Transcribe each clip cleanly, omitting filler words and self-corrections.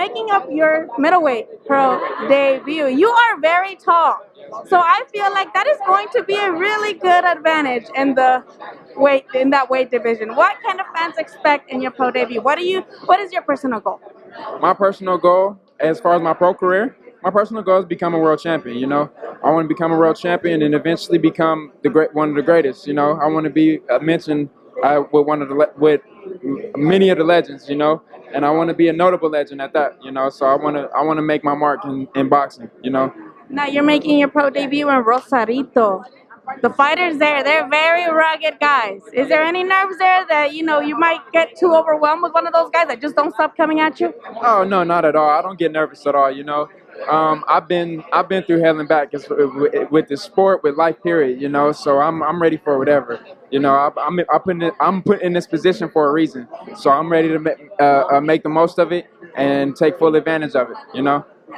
making up your middleweight pro debut. You are very tall, so I feel like that is going to be a really good advantage in that weight division. What can the fans expect in your pro debut? What is your personal goal? My personal goal, as far as my pro career, my personal goal is become a world champion. I want to become a world champion and eventually become one of the greatest. I want to be mentioned with with many of the legends. And I want to be a notable legend at that. So I want to make my mark in boxing. Now you're making your pro debut in Rosarito. The fighters there, they're very rugged guys. Is there any nerves there that you might get too overwhelmed with one of those guys that just don't stop coming at you? Oh no, not at all. I don't get nervous at all. I've been through hell and back with the sport, with life, period. So I'm ready for whatever. I'm put in this position for a reason. So I'm ready to make the most of it and take full advantage of it.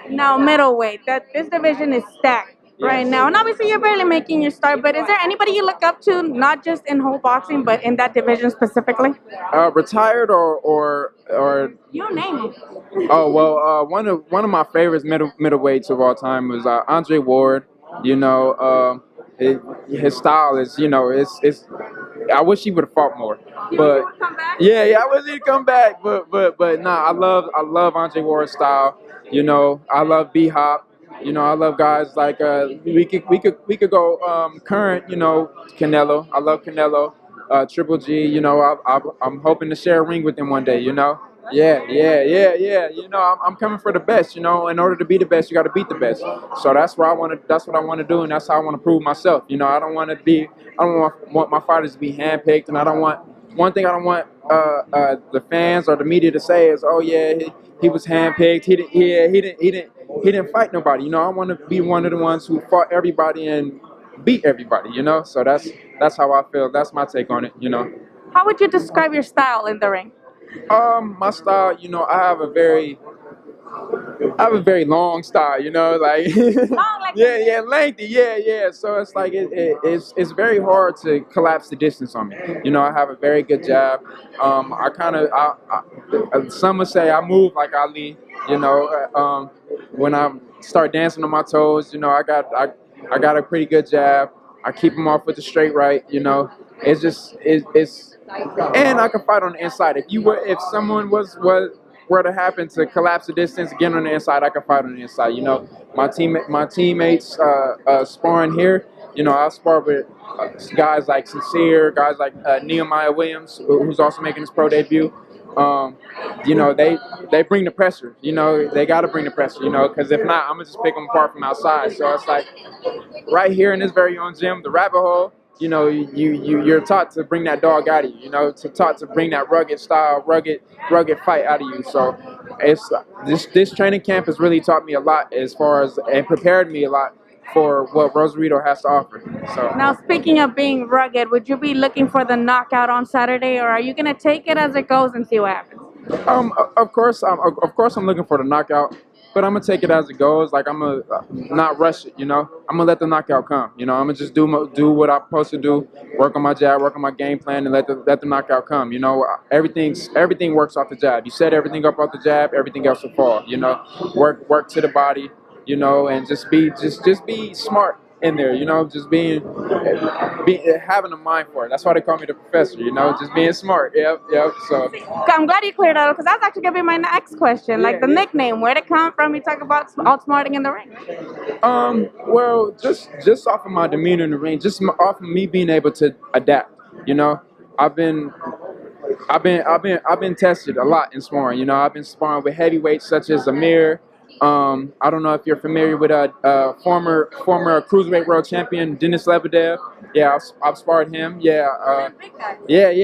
Now middleweight, that this division is stacked right Yes. now, and obviously you're barely making your start. But is there anybody you look up to, not just in whole boxing, but in that division specifically? Retired or You name it. oh well, one of my favorites middleweights of all time was Andre Ward. You know, his style is it's. I wish he would have fought more, but yeah, I wish he'd come back. But nah, I love Andre Ward's style. I love B Hop. I love guys like we could go current. Canelo. I love Canelo. Triple G. I'm hoping to share a ring with him one day. Yeah. I'm coming for the best. In order to be the best, you got to beat the best. So that's where I want to. That's what I want to do, and that's how I want to prove myself. I don't want to be. I don't want my fighters to be handpicked, and I don't want. One thing I don't want the fans or the media to say is, "Oh yeah, he was handpicked. He didn't fight nobody." I want to be one of the ones who fought everybody and beat everybody. So that's how I feel. That's my take on it. How would you describe your style in the ring? My style, I have a very long style, like Long like yeah, lengthy, yeah. So it's like it's very hard to collapse the distance on me. I have a very good jab. I kind of, some would say I move like Ali. When I start dancing on my toes, I got a pretty good jab. I keep them off with the straight right. It's just it's and I can fight on the inside. If someone were to happen to collapse the distance again on the inside, I can fight on the inside. My teammates sparring here. I spar with guys like Sincere, guys like Nehemiah Williams, who's also making his pro debut. Um, they bring the pressure. They got to bring the pressure. Because if not, I'm gonna just pick them apart from outside. So it's like right here in this very own gym, the rabbit hole. You're taught to bring that dog out of you. Taught to bring that rugged style, rugged fight out of you. So it's this training camp has really taught me a lot as far as and prepared me a lot for what Rosarito has to offer. So Now, speaking of being rugged, would you be looking for the knockout on Saturday, or are you going to take it as it goes and see what happens? of course I'm looking for the knockout, but I'm gonna take it as it goes. Like I'm gonna not rush it. I'm gonna let the knockout come. I'm gonna just do what I'm supposed to do, work on my jab, work on my game plan, and let the knockout come. Everything works off the jab. You set everything up off the jab, everything else will fall. Work to the body. And just be smart in there. Just having a mind for it. That's why they call me the professor. Just being smart. Yep. So. I'm glad you cleared that up because that's actually going to be my next question. Like the nickname, where'd it come from? You talk about outsmarting in the ring. Well, just off of my demeanor in the ring, just off of me being able to adapt. I've been I've been tested a lot in sparring. I've been sparring with heavyweights such as Amir. I don't know if you're familiar with former cruiserweight world champion Denis Lebedev. Yeah, I've sparred him. Yeah,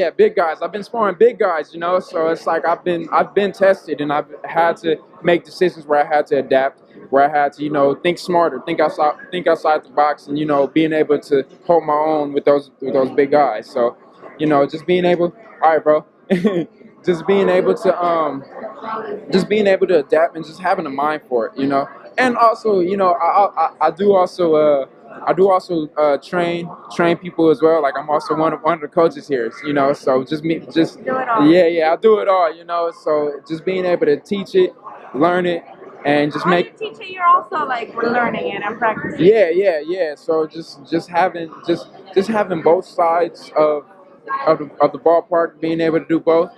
big guys. I've been sparring big guys. So it's like I've been tested, and I've had to make decisions where I had to adapt, where I had to think smarter, think outside the box, and being able to hold my own with those big guys. So just being able. All right, bro. just being able to adapt and just having a mind for it. And also, I do also train people as well. Like I'm also one of the coaches here. So just me, just Do it all. yeah, I do it all. So just being able to teach it, learn it, and just While make. you teach it, you're also like learning it and practicing. Yeah. So just having both sides of the ballpark, being able to do both,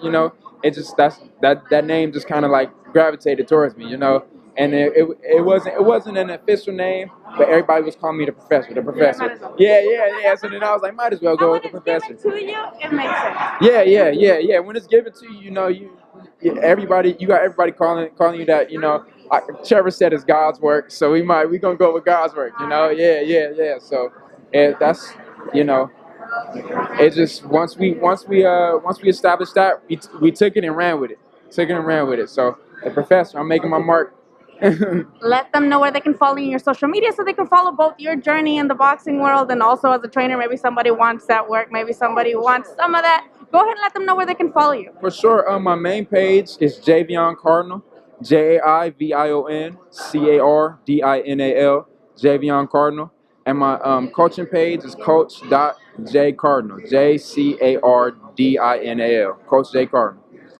it just that name just kind of like gravitated towards me, and it wasn't an official name, but everybody was calling me the professor, the professor. might as well. Yeah. So then I was like, might as well And go when with the it's professor. given to you, it makes sense. Yeah. When it's given to you, you got everybody calling you that. Trevor said it's God's work, so we gonna go with God's work. Yeah. So that's you know, it just once we established that, we took it and ran with it. So the professor, I'm making my mark. Let them know where they can follow you in your social media so they can follow both your journey in the boxing world and also as a trainer. Maybe somebody wants that work, maybe somebody wants some of that. Go ahead and let them know where they can follow you. For sure, my main page is Jaivion Cardinal, JAIVION CARDINAL, Jaivion Cardinal, and my coaching page is Coach.JCardinal, JCARDINAL, Coach J Cardinal.